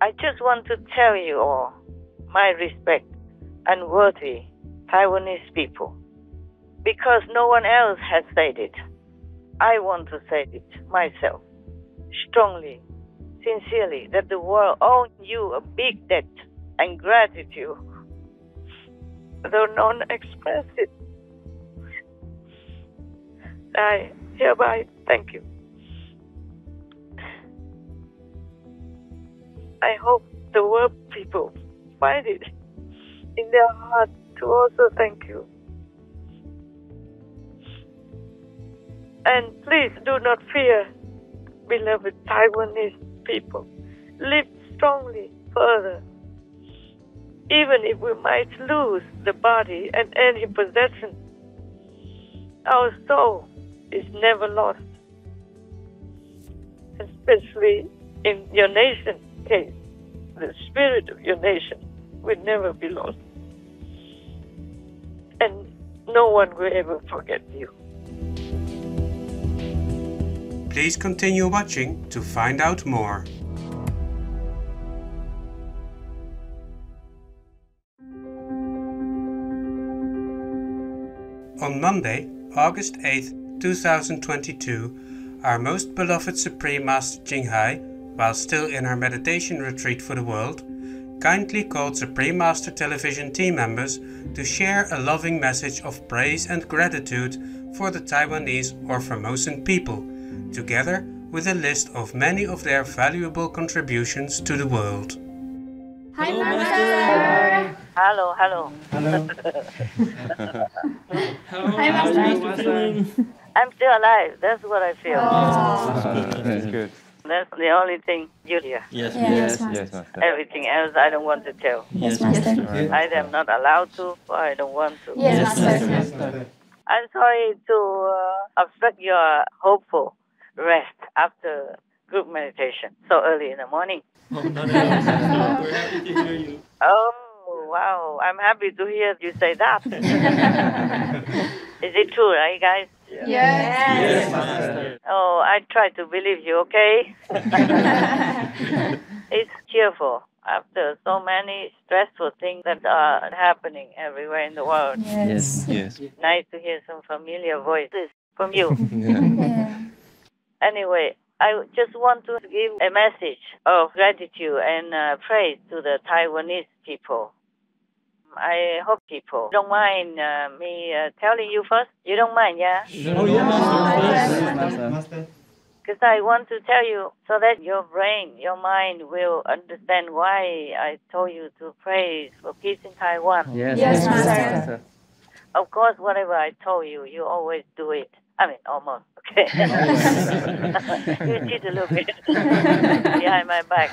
I just want to tell you all my respect and worthy Taiwanese people. Because no one else has said it. I want to say it myself, strongly, sincerely, that the world owes you a big debt and gratitude. Though none express it, I hereby thank you. I hope the world people find it in their heart to also thank you. And please do not fear, beloved Taiwanese people. Live strongly further. Even if we might lose the body and any possession, our soul is never lost. Especially in your nation case, the spirit of your nation will never be lost. And no one will ever forget you. Please continue watching to find out more. On Monday, August 8th, 2022, our most beloved Supreme Master Ching, while still in our meditation retreat for the world, kindly called Supreme Master Television team members to share a loving message of praise and gratitude for the Taiwanese or Formosan people, together with a list of many of their valuable contributions to the world. Hi, Master! Hello, hello. Hi, Master! I'm still alive. That's what I feel. That's good. That's the only thing you hear. Yes, Master. Everything else I don't want to tell. Yes, Master. Either I'm not allowed to or I don't want to. Yes, Master. I'm sorry to obstruct your hopeful rest after group meditation so early in the morning. Oh, no. We're happy to hear you. Oh, wow. I'm happy to hear you say that. Is it true, right, guys? Yes, Master. Oh, I try to believe you, okay? It's cheerful after so many stressful things that are happening everywhere in the world. Yes. Nice to hear some familiar voices from you. Yeah. Anyway, I just want to give a message of gratitude and praise to the Taiwanese people. I hope people don't mind me telling you first. You don't mind, yeah? Oh, yeah, Master. Because I want to tell you so that your brain, your mind will understand why I told you to praise for peace in Taiwan. Yes, Master. Of course, whatever I told you, you always do it. I mean, almost, okay? You cheat a little bit behind my back.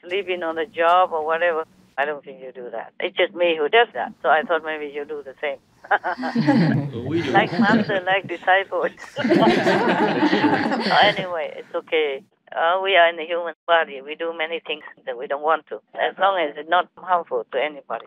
Sleeping on the job or whatever. I don't think you do that. It's just me who does that. So I thought maybe you do the same. We do. Like master, like disciple. Anyway, it's okay. We are in the human body. We do many things that we don't want to, as long as it's not harmful to anybody.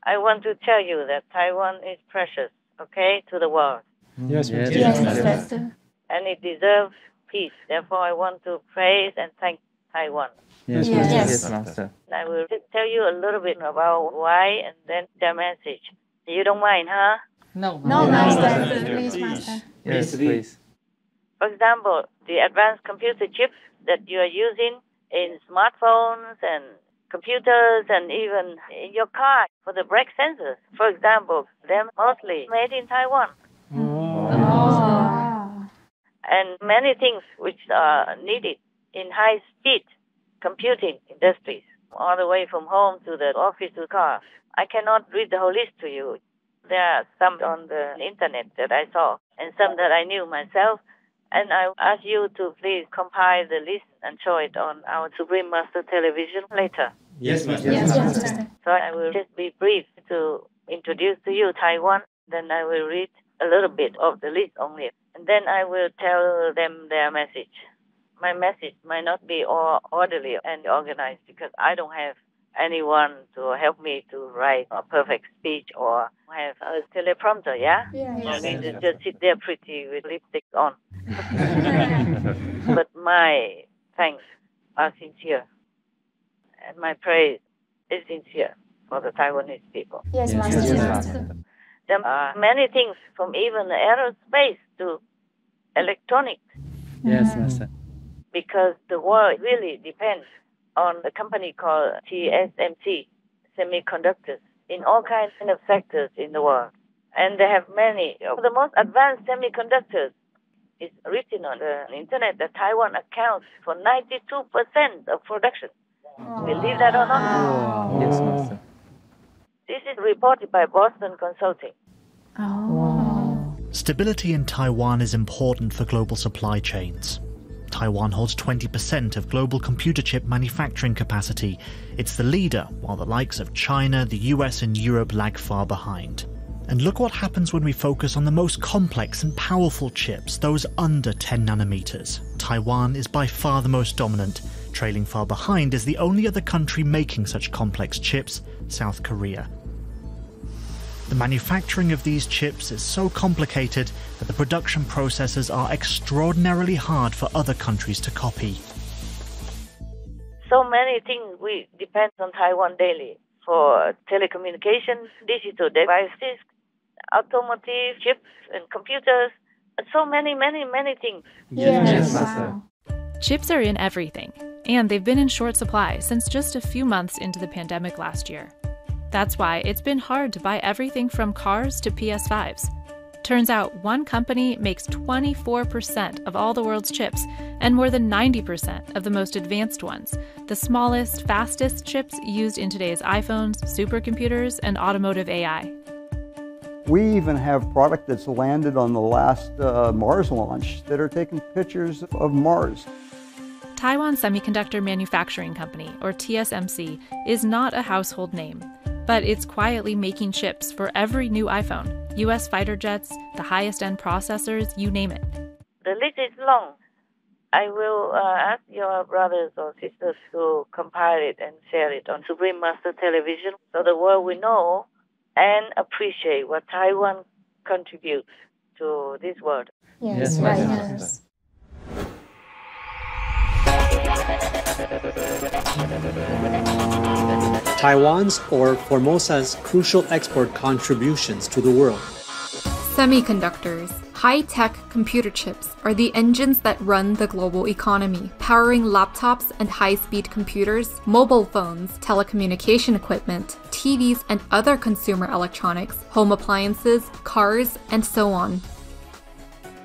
I want to tell you that Taiwan is precious, okay, to the world. Yes, Master. And it deserves peace. Therefore, I want to praise and thank Taiwan. Yes, Master. I will just tell you a little bit about why and then the message. You don't mind, huh? No, Master. Please, Master. Yes, please. For example, the advanced computer chips that you are using in smartphones and computers and even in your car for the brake sensors, for example, they're mostly made in Taiwan. Oh. And many things which are needed in high-speed computing industries, all the way from home to the office to the car. I cannot read the whole list to you. There are some on the internet that I saw and some that I knew myself. And I ask you to please compile the list and show it on our Supreme Master Television later. Yes, Master. Yes, Master. So I will just be brief to introduce to you Taiwan. Then I will read a little bit of the list only. And then I will tell them their message. My message might not be all orderly and organized because I don't have anyone to help me to write a perfect speech or have a teleprompter, yeah? I mean, to just sit there pretty with lipstick on. But my thanks are sincere. And my praise is sincere for the Taiwanese people. Yes, Master. Yes, Yes, Master. Master. There are many things, from even aerospace to electronics, Yes, Master. because the world really depends on the company called TSMC, semiconductors, in all kinds of sectors in the world. And they have many of the most advanced semiconductors. It's written on the internet that Taiwan accounts for 92% of production. Believe that or not? Wow. Yes, Master. This is reported by Boston Consulting. Oh. Stability in Taiwan is important for global supply chains. Taiwan holds 20% of global computer chip manufacturing capacity. It's the leader, while the likes of China, the US and Europe lag far behind. And look what happens when we focus on the most complex and powerful chips, those under 10 nanometers. Taiwan is by far the most dominant. Trailing far behind is the only other country making such complex chips, South Korea. The manufacturing of these chips is so complicated that the production processes are extraordinarily hard for other countries to copy. So many things we depend on Taiwan daily for telecommunications, digital devices, automotive chips and computers, so many things. Yes. Master. Wow. Chips are in everything, and they've been in short supply since just a few months into the pandemic last year. That's why it's been hard to buy everything from cars to PS5s. Turns out one company makes 24% of all the world's chips and more than 90% of the most advanced ones, the smallest, fastest chips used in today's iPhones, supercomputers, and automotive AI. We even have product that's landed on the last Mars launch that are taking pictures of Mars. Taiwan Semiconductor Manufacturing Company, or TSMC, is not a household name, but it's quietly making chips for every new iPhone, US fighter jets, the highest-end processors, you name it. The list is long. I will ask your brothers or sisters to compile it and share it on Supreme Master Television so the world will know and appreciate what Taiwan contributes to this world. Yes, Yes, right. Master. Taiwan's or Formosa's crucial export contributions to the world. Semiconductors, high-tech computer chips, are the engines that run the global economy, powering laptops and high-speed computers, mobile phones, telecommunication equipment, TVs and other consumer electronics, home appliances, cars, and so on.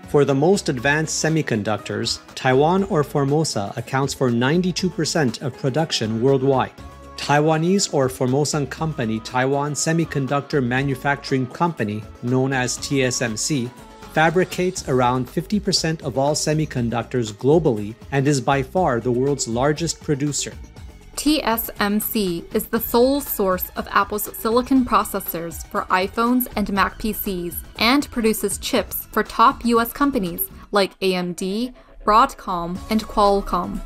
For the most advanced semiconductors, Taiwan or Formosa accounts for 92% of production worldwide. Taiwanese or Formosan company Taiwan Semiconductor Manufacturing Company, known as TSMC, fabricates around 50% of all semiconductors globally and is by far the world's largest producer. TSMC is the sole source of Apple's silicon processors for iPhones and Mac PCs and produces chips for top US companies like AMD, Broadcom, and Qualcomm.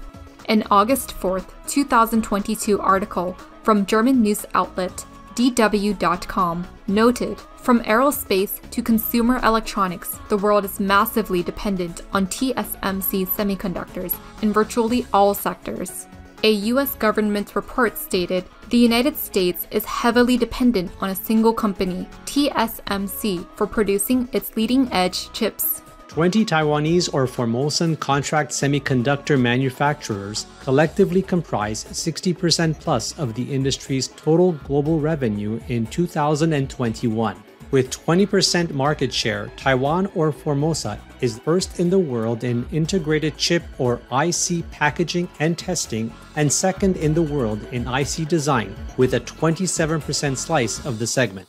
An August 4, 2022 article from German news outlet DW.com noted, from aerospace to consumer electronics, the world is massively dependent on TSMC semiconductors in virtually all sectors. A US government report stated the United States is heavily dependent on a single company, TSMC, for producing its leading-edge chips. 20 Taiwanese or Formosan contract semiconductor manufacturers collectively comprise 60% plus of the industry's total global revenue in 2021. With 20% market share, Taiwan or Formosa is first in the world in integrated chip or IC packaging and testing, and second in the world in IC design, with a 27% slice of the segment.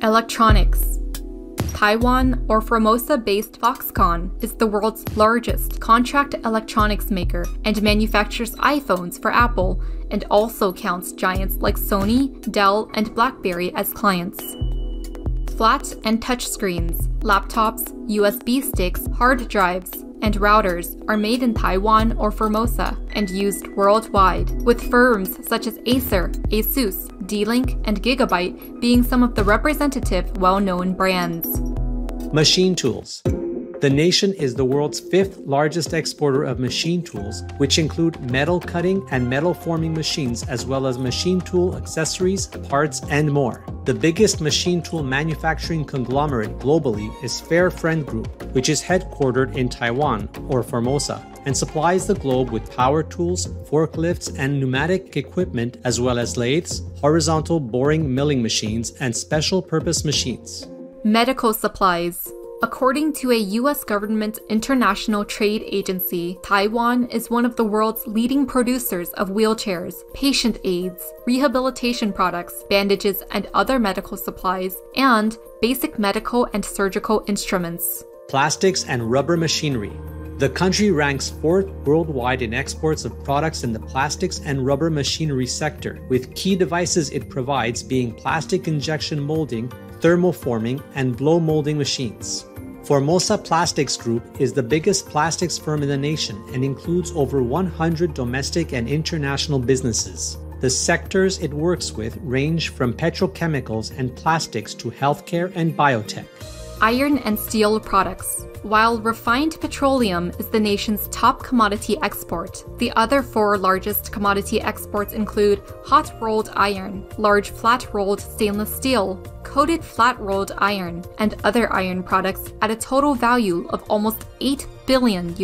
Electronics. Taiwan or Formosa-based Foxconn is the world's largest contract electronics maker and manufactures iPhones for Apple, and also counts giants like Sony, Dell, and BlackBerry as clients. Flat and touch screens, laptops, USB sticks, hard drives, and routers are made in Taiwan or Formosa and used worldwide, with firms such as Acer, Asus, D-Link, and Gigabyte being some of the representative well-known brands. Machine tools. The nation is the world's 5th largest exporter of machine tools, which include metal cutting and metal forming machines, as well as machine tool accessories, parts, and more. The biggest machine tool manufacturing conglomerate globally is Fair Friend Group, which is headquartered in Taiwan, or Formosa, and supplies the globe with power tools, forklifts, and pneumatic equipment, as well as lathes, horizontal boring milling machines, and special purpose machines. Medical supplies. According to a U.S. government international trade agency, Taiwan is one of the world's leading producers of wheelchairs, patient aids, rehabilitation products, bandages and other medical supplies, and basic medical and surgical instruments. Plastics and rubber machinery. The country ranks 4th worldwide in exports of products in the plastics and rubber machinery sector, with key devices it provides being plastic injection molding, thermoforming, and blow molding machines. Formosa Plastics Group is the biggest plastics firm in the nation and includes over 100 domestic and international businesses. The sectors it works with range from petrochemicals and plastics to healthcare and biotech. Iron and steel products. While refined petroleum is the nation's top commodity export, the other 4 largest commodity exports include hot-rolled iron, large flat-rolled stainless steel, coated flat-rolled iron, and other iron products at a total value of almost $8 billion.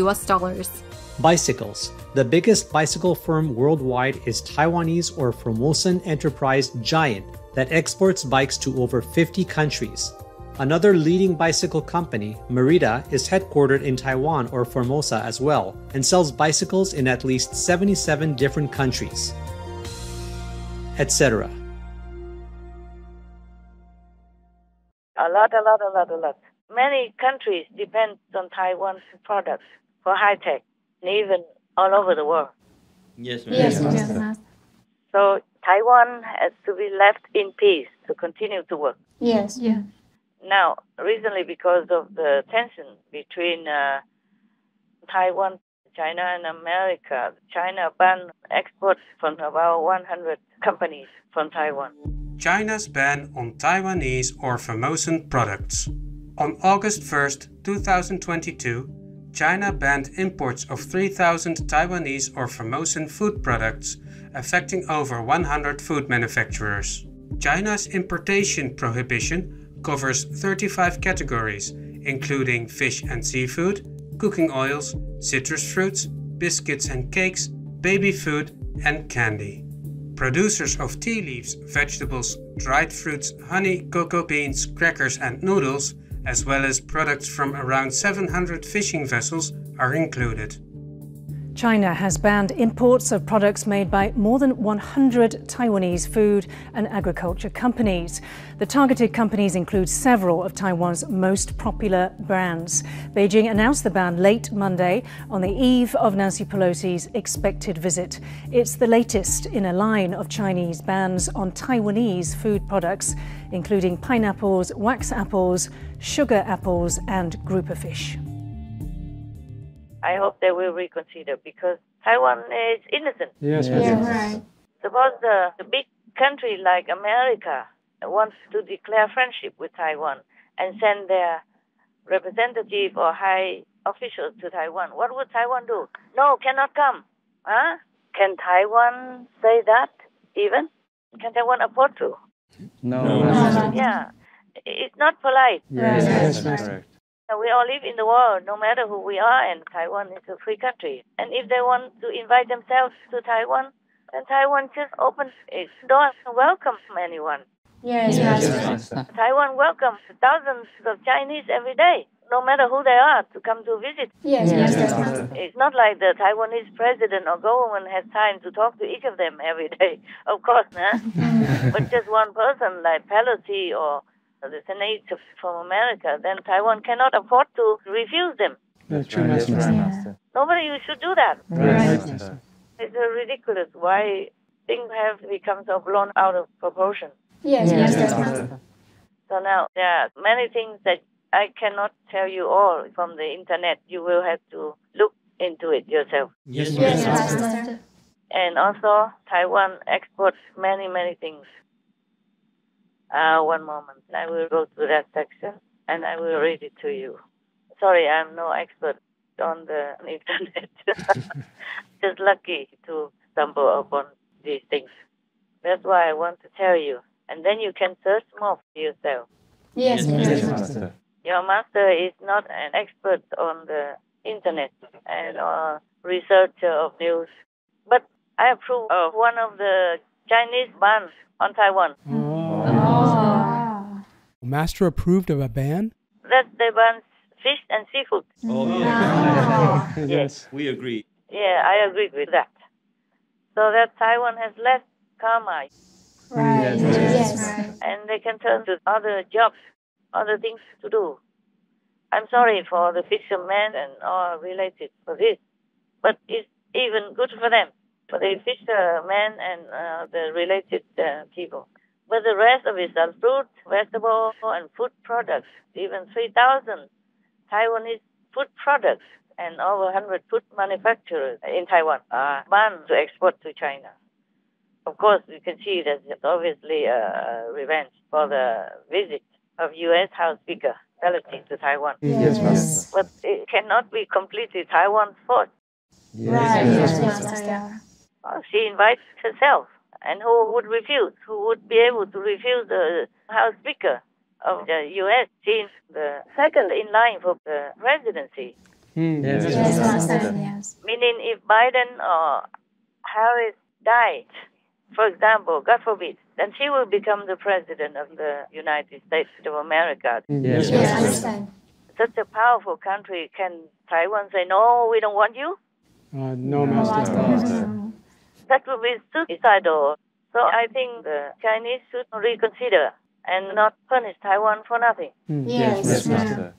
Bicycles. The biggest bicycle firm worldwide is Taiwanese or Formosan enterprise Giant that exports bikes to over 50 countries. Another leading bicycle company, Merida, is headquartered in Taiwan or Formosa as well, and sells bicycles in at least 77 different countries, etc. A lot. Many countries depend on Taiwan's products for high tech, and even all over the world. Yes, ma'am. Yes, yes. So Taiwan has to be left in peace to continue to work. Yes. Yeah. Now, recently, because of the tension between Taiwan, China, and America, China banned exports from about 100 companies from Taiwan. China's ban on Taiwanese or Formosan products. On August 1st, 2022, China banned imports of 3,000 Taiwanese or Formosan food products, affecting over 100 food manufacturers. China's importation prohibition covers 35 categories, including fish and seafood, cooking oils, citrus fruits, biscuits and cakes, baby food, and candy. Producers of tea leaves, vegetables, dried fruits, honey, cocoa beans, crackers, and noodles, as well as products from around 700 fishing vessels, are included. China has banned imports of products made by more than 100 Taiwanese food and agriculture companies. The targeted companies include several of Taiwan's most popular brands. Beijing announced the ban late Monday on the eve of Nancy Pelosi's expected visit. It's the latest in a line of Chinese bans on Taiwanese food products, including pineapples, wax apples, sugar apples, and grouper fish. I hope they will reconsider because Taiwan is innocent. Yes, right. Suppose the big country like America wants to declare friendship with Taiwan and send their representative or high officials to Taiwan. What would Taiwan do? No, cannot come. Huh? Can Taiwan say that even? Can Taiwan afford to? No. Yeah. It's not polite. Yes, Correct. We all live in the world, no matter who we are, and Taiwan is a free country. And if they want to invite themselves to Taiwan, then Taiwan just opens its doors and welcomes anyone. Yes. Taiwan welcomes thousands of Chinese every day, no matter who they are, to come to visit. Yes. It's not like the Taiwanese president or government has time to talk to each of them every day, of course, huh? But just one person like Pelosi or the senator from America, then Taiwan cannot afford to refuse them. That's true, Yes, Master. Master. Nobody should do that. Right. It's ridiculous why things have become so blown out of proportion. Yes, Master. So now there are many things that I cannot tell you all from the internet. You will have to look into it yourself. Yes, Master. And also, Taiwan exports many things. One moment. I will go to that section and I will read it to you. Sorry, I'm no expert on the internet. Just lucky to stumble upon these things. That's why I want to tell you. And then you can search more for yourself. Yes, Master. Your master is not an expert on the internet and researcher of news. But I approve of one of the Chinese bans on Taiwan. Oh. Master approved of a ban? That they ban fish and seafood. Oh, yeah. Yes. We agree. Yeah, I agree with that. So that Taiwan has less karma. Right. Yes. And they can turn to other jobs, other things to do. I'm sorry for the fishermen and all related for this, but it's even good for them, for the fishermen and the related people. But the rest of it are fruit, vegetable, and food products. Even 3,000 Taiwanese food products and over 100 food manufacturers in Taiwan are banned to export to China. Of course, you can see that it's obviously a revenge for the visit of U.S. House Speaker Pelosi to Taiwan. Yes, Master. But it cannot be completely Taiwan's fault. Right. Yes, Master. Yeah. She invites herself. And who would refuse? Who would be able to refuse the House Speaker of the U.S.? She's the second in line for the presidency. Yes, Master. Yes. Meaning if Biden or Harris died, for example, God forbid, then she will become the president of the United States of America. Yes, I understand. Such a powerful country, can Taiwan say, no, we don't want you? No, Master. That would be suicidal. So I think the Chinese should reconsider and not punish Taiwan for nothing. Yes, Master.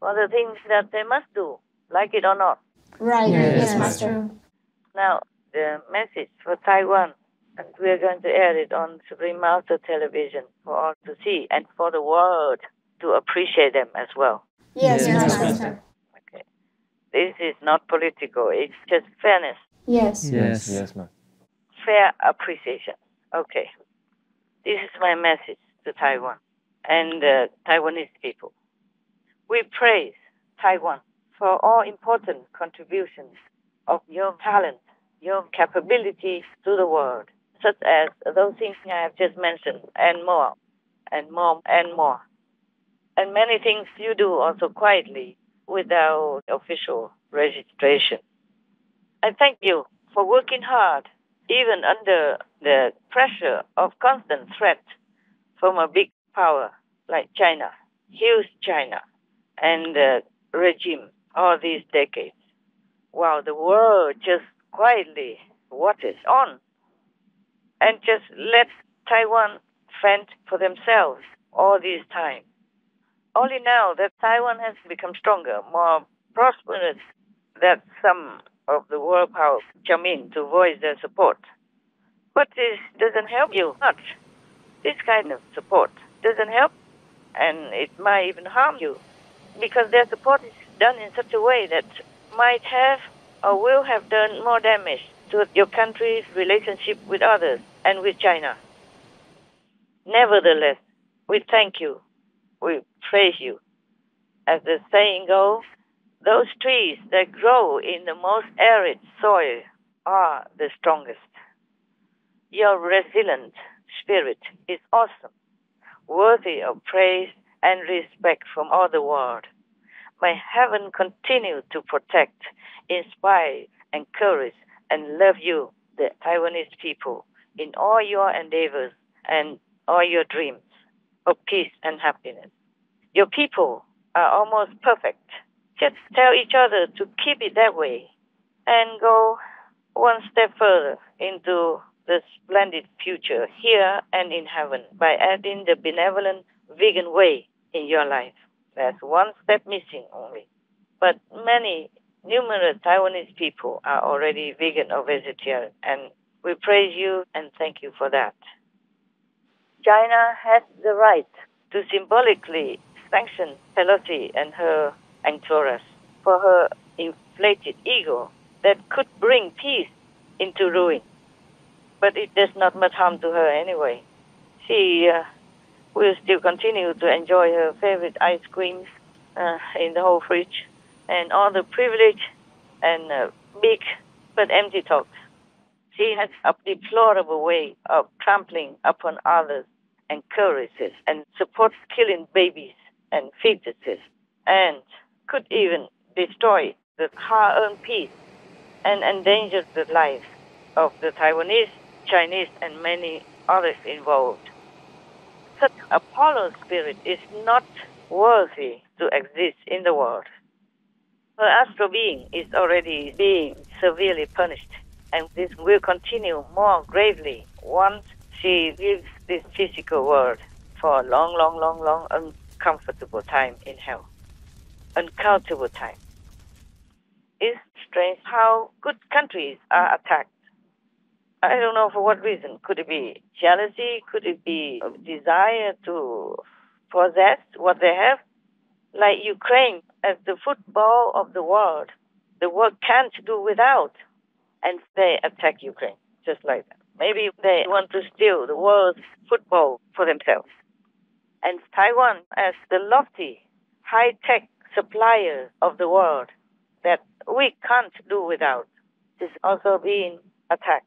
For the things that they must do, like it or not. Right. Yes, Master. Now, the message for Taiwan, and we're going to air it on Supreme Master Television for all to see and for the world to appreciate them as well. Yes, Master. Okay. This is not political, it's just fairness. Yes. Yes, Master. Fair appreciation. Okay. This is my message to Taiwan and the Taiwanese people. We praise Taiwan for all important contributions of your talent, your capabilities to the world, such as those things I have just mentioned, and more, and more, and more. And many things you do also quietly without official registration. I thank you for working hard, even under the pressure of constant threat from a big power like China, huge China, and the regime all these decades, while the world just quietly watches on and just lets Taiwan fend for themselves all this time. Only now that Taiwan has become stronger, more prosperous, that some of the world powers come in to voice their support. But this doesn't help you much. This kind of support doesn't help, and it might even harm you, because their support is done in such a way that might have or will have done more damage to your country's relationship with others and with China. Nevertheless, we thank you. We praise you. As the saying goes, those trees that grow in the most arid soil are the strongest. Your resilient spirit is awesome, worthy of praise and respect from all the world. May heaven continue to protect, inspire, encourage, and love you, the Taiwanese people, in all your endeavors and all your dreams of peace and happiness. Your people are almost perfect. Just tell each other to keep it that way and go one step further into the splendid future here and in heaven by adding the benevolent vegan way in your life. There's one step missing only. But many, numerous Taiwanese people are already vegan or vegetarian, and we praise you and thank you for that. China has the right to symbolically sanction Pelosi and her entourage for her inflated ego that could bring peace into ruin. But it does not much harm to her anyway. She will still continue to enjoy her favorite ice creams in the whole fridge, and all the privilege and big but empty talks. She has a deplorable way of trampling upon others, encourages and supports killing babies and fetuses, and could even destroy the hard-earned peace and endanger the lives of the Taiwanese, Chinese, and many others involved. Such a Apollo spirit is not worthy to exist in the world. Her astral being is already being severely punished, and this will continue more gravely once she leaves this physical world for a long, uncomfortable time in hell. Uncountable time. It's strange how good countries are attacked. I don't know for what reason. Could it be jealousy? Could it be a desire to possess what they have? Like Ukraine, as the football of the world can't do without. And they attack Ukraine, just like that. Maybe they want to steal the world's football for themselves. And Taiwan, as the lofty, high-tech supplier of the world that we can't do without, is also being attacked.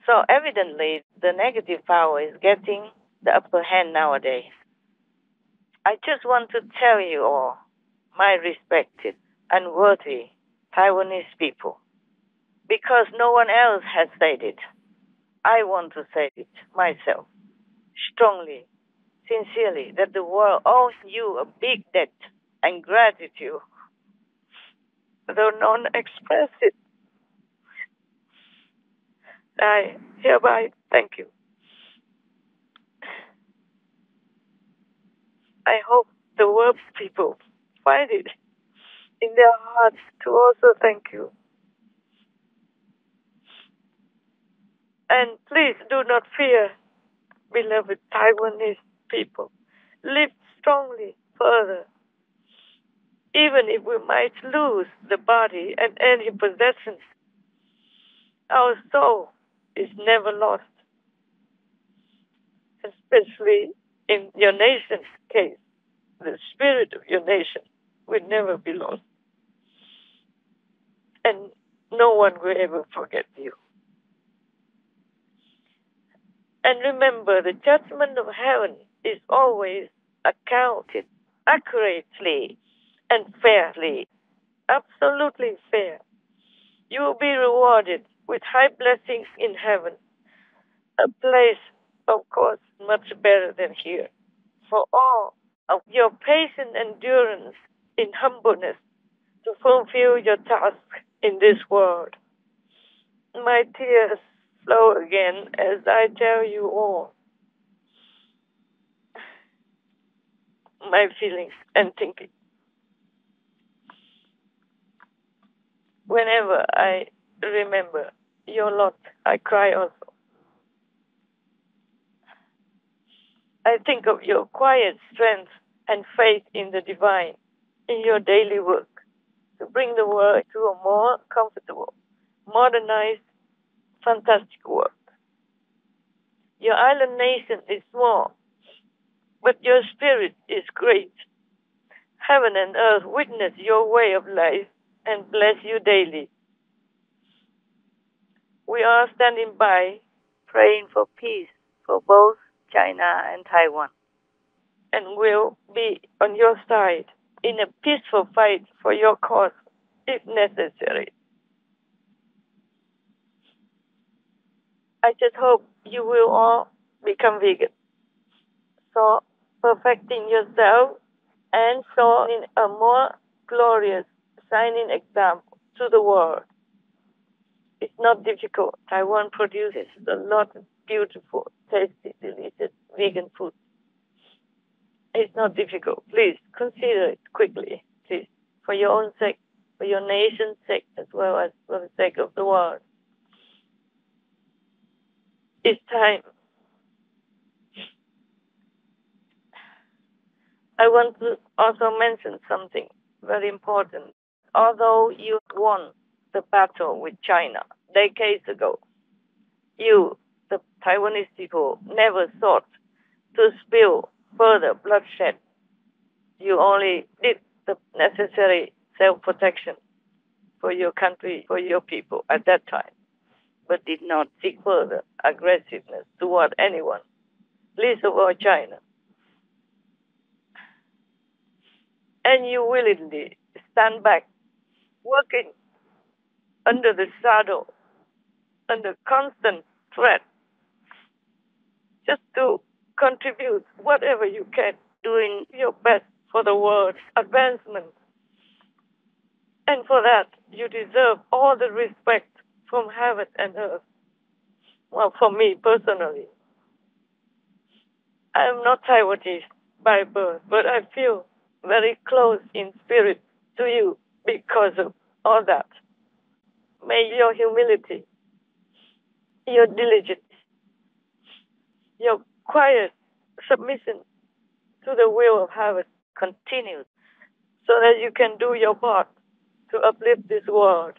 So evidently, the negative power is getting the upper hand nowadays. I just want to tell you all, my respected and worthy Taiwanese people, because no one else has said it, I want to say it myself, strongly, sincerely, that the world owes you a big debt and gratitude, though none express it. I hereby thank you. I hope the world people find it in their hearts to also thank you. And please do not fear, beloved Taiwanese people. Live strongly further. Even if we might lose the body and any possessions, our soul is never lost. Especially in your nation's case, the spirit of your nation will never be lost. And no one will ever forget you. And remember, the judgment of heaven is always accounted accurately and fairly, absolutely fair. You will be rewarded with high blessings in heaven, a place, of course, much better than here, for all of your patient endurance in humbleness to fulfill your task in this world. My tears flow again as I tell you all my feelings and thinking. Whenever I remember your lot, I cry also. I think of your quiet strength and faith in the divine in your daily work to bring the world to a more comfortable, modernized, fantastic world. Your island nation is small, but your spirit is great. Heaven and earth witness your way of life and bless you daily. We are standing by, praying for peace for both China and Taiwan, and will be on your side in a peaceful fight for your cause if necessary. I just hope you will all become vegan, so perfecting yourself and showing a more glorious, shining example to the world. It's not difficult. Taiwan produces a lot of beautiful, tasty, delicious vegan food. It's not difficult. Please consider it quickly, please, for your own sake, for your nation's sake, as well as for the sake of the world. It's time. I want to also mention something very important. Although you won the battle with China decades ago, you, the Taiwanese people, never sought to spill further bloodshed. You only did the the necessary self-protection for your country, for your people at that time, but did not seek further aggressiveness toward anyone, least of all China. And you willingly stand back, working under the shadow, under constant threat, just to contribute whatever you can, doing your best for the world's advancement. And for that, you deserve all the respect from heaven and earth. Well, for me personally, I am not Taiwanese by birth, but I feel very close in spirit to you because of all that. May your humility, your diligence, your quiet submission to the will of heaven continue so that you can do your part to uplift this world.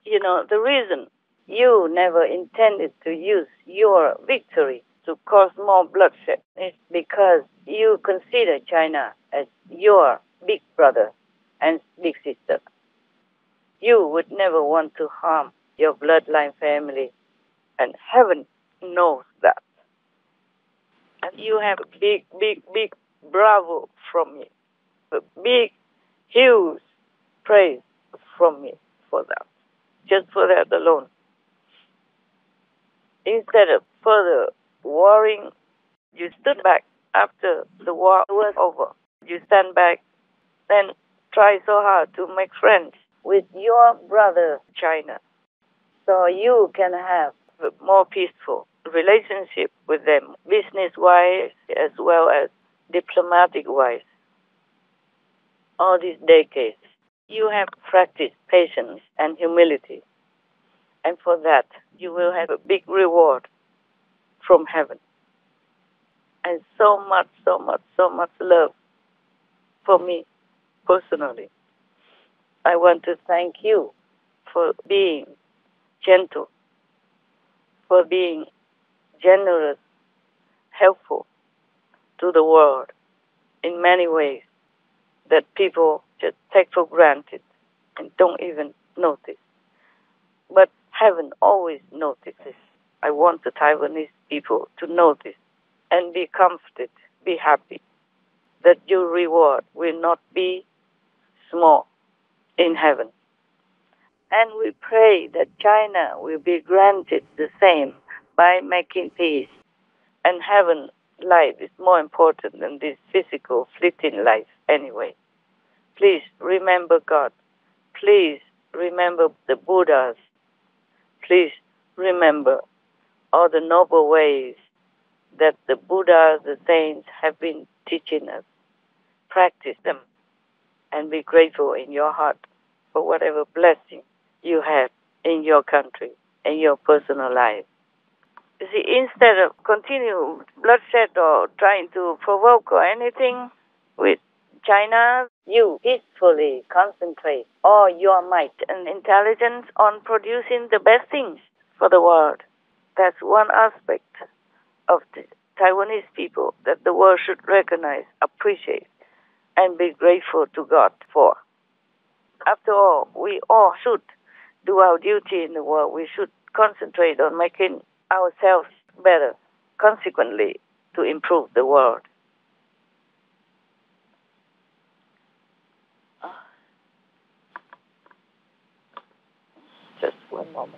You know, the reason you never intended to use your victory to cause more bloodshed is because you consider China as your big brother and big sister. You would never want to harm your bloodline family, and heaven knows that. And you have a big, big, big bravo from me, a big, huge praise from me for that, just for that alone. Instead of further warring, you stood back after the war was over. You stand back and try so hard to make friends with your brother China, so you can have a more peaceful relationship with them, business-wise as well as diplomatic-wise. All these decades, you have practiced patience and humility, and for that, you will have a big reward from heaven. And so much love for me personally. I want to thank you for being gentle, for being generous, helpful to the world in many ways that people just take for granted and don't even notice. But heaven always notices. I want the Taiwanese people to notice and be comforted, be happy that your reward will not be small in heaven. And we pray that China will be granted the same by making peace. And heaven life is more important than this physical, fleeting life anyway. Please remember God. Please remember the Buddhas. Please remember all the noble ways that the Buddhas, the saints have been teaching us. Practice them and be grateful in your heart for whatever blessing you have in your country and your personal life. You see, instead of continue bloodshed or trying to provoke or anything with China, you peacefully concentrate all your might and intelligence on producing the best things for the world. That's one aspect of the Taiwanese people that the world should recognize, appreciate, and be grateful to God for. After all, we all should do our duty in the world. We should concentrate on making ourselves better, consequently, to improve the world. Just one moment.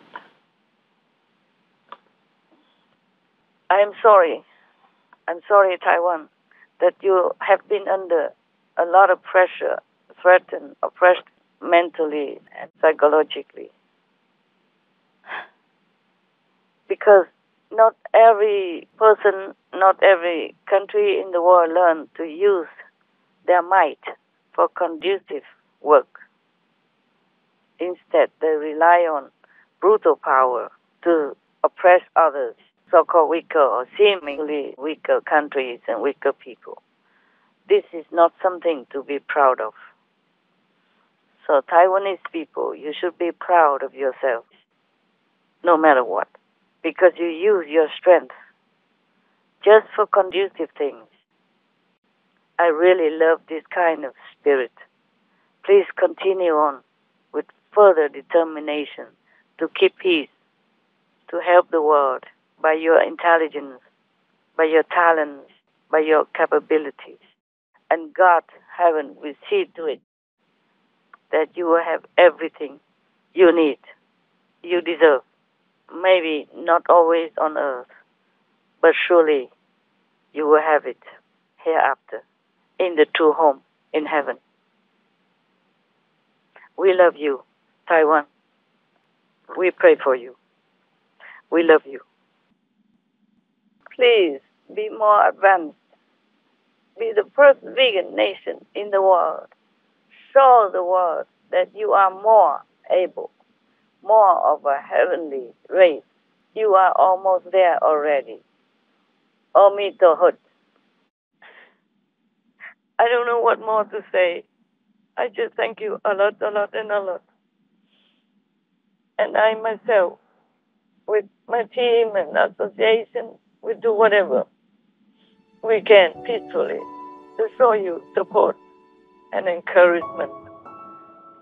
I am sorry. I'm sorry, Taiwan, that you have been under a lot of pressure, threatened, oppressed mentally and psychologically. Because not every person, not every country in the world learn to use their might for conducive work. Instead, they rely on brutal power to oppress others, so-called weaker or seemingly weaker countries and weaker people. This is not something to be proud of. So Taiwanese people, you should be proud of yourselves, no matter what, because you use your strength just for conducive things. I really love this kind of spirit. Please continue on with further determination to keep peace, to help the world by your intelligence, by your talents, by your capabilities. And God, heaven, will see to it that you will have everything you need, you deserve. Maybe not always on earth, but surely you will have it hereafter in the true home in heaven. We love you, Taiwan. We pray for you. We love you. Please be more advanced. Be the first vegan nation in the world. Show the world that you are more able, more of a heavenly race. You are almost there already. Omitohut. I don't know what more to say. I just thank you a lot, and a lot. And I myself, with my team and association, we do whatever we can peacefully to show you support and encouragement.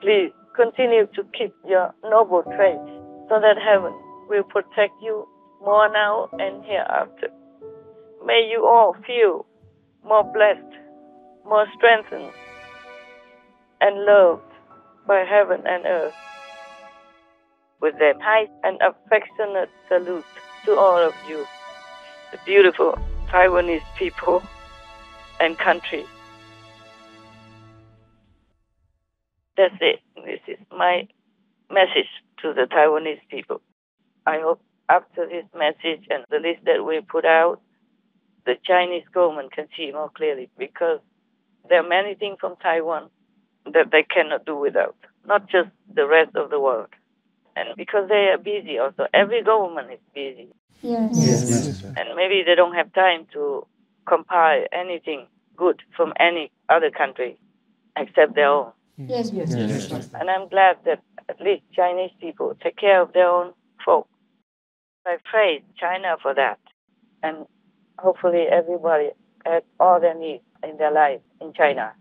Please continue to keep your noble traits so that heaven will protect you more now and hereafter. May you all feel more blessed, more strengthened, and loved by heaven and earth. With that high and affectionate salute to all of you, the beautiful Taiwanese people and country. That's it. This is my message to the Taiwanese people. I hope after this message and the list that we put out, the Chinese government can see more clearly, because there are many things from Taiwan that they cannot do without, not just the rest of the world. And because they are busy also, every government is busy. Yes. And maybe they don't have time to compile anything good from any other country except their own. Yes. And I'm glad that at least Chinese people take care of their own folk. I praise China for that. And hopefully everybody has all their needs in their life in China.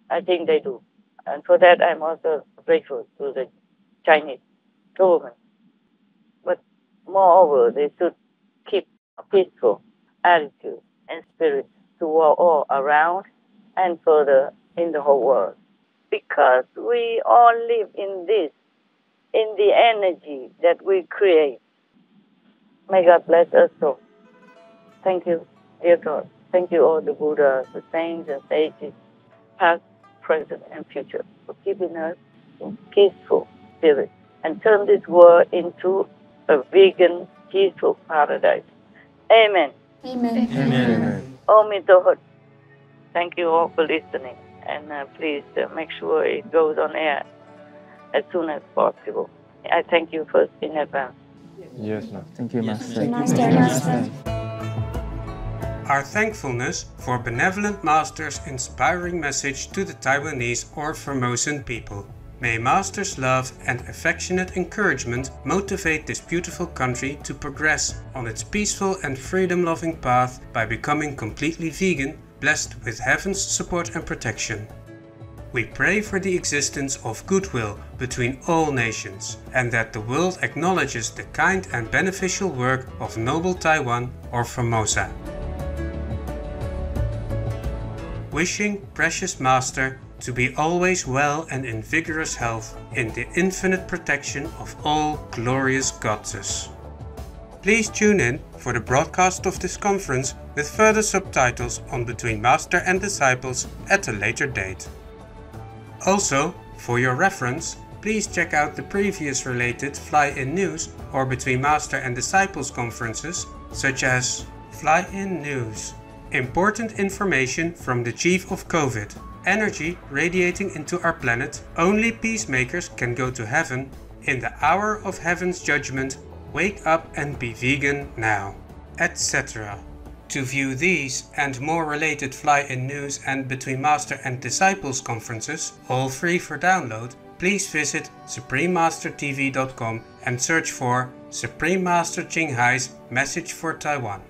I think they do. And for that, I'm also grateful to the Chinese government. But moreover, they should keep a peaceful attitude and spirit toward all around and further in the whole world. Because we all live in this, in the energy that we create. May God bless us all. Thank you, dear God. Thank you all the Buddhas, the saints and sages, past, present, and future, for keeping us in peaceful spirit and turn this world into a vegan, peaceful paradise. Amen. Amen. Omitohut. Thank you all for listening. And please make sure it goes on air as soon as possible. I thank you first in advance. Yes, Master. Thank you, Master. Master. Our thankfulness for Benevolent Master's inspiring message to the Taiwanese or Formosan people. May Master's love and affectionate encouragement motivate this beautiful country to progress on its peaceful and freedom-loving path by becoming completely vegan, blessed with heaven's support and protection. We pray for the existence of goodwill between all nations, and that the world acknowledges the kind and beneficial work of noble Taiwan or Formosa. Wishing Precious Master to be always well and in vigorous health, in the infinite protection of all glorious goddesses. Please tune in for the broadcast of this conference with further subtitles on Between Master and Disciples at a later date. Also, for your reference, please check out the previous related Fly-In News or Between Master and Disciples conferences, such as Fly-In News. Important information from the Chief of COVID. Energy radiating into our planet. Only peacemakers can go to heaven. In the hour of heaven's judgment, wake up and be vegan now, etc. To view these and more related Fly-In News and Between Master and Disciples conferences, all free for download, please visit SupremeMasterTV.com and search for Supreme Master Ching Hai's Message for Taiwan.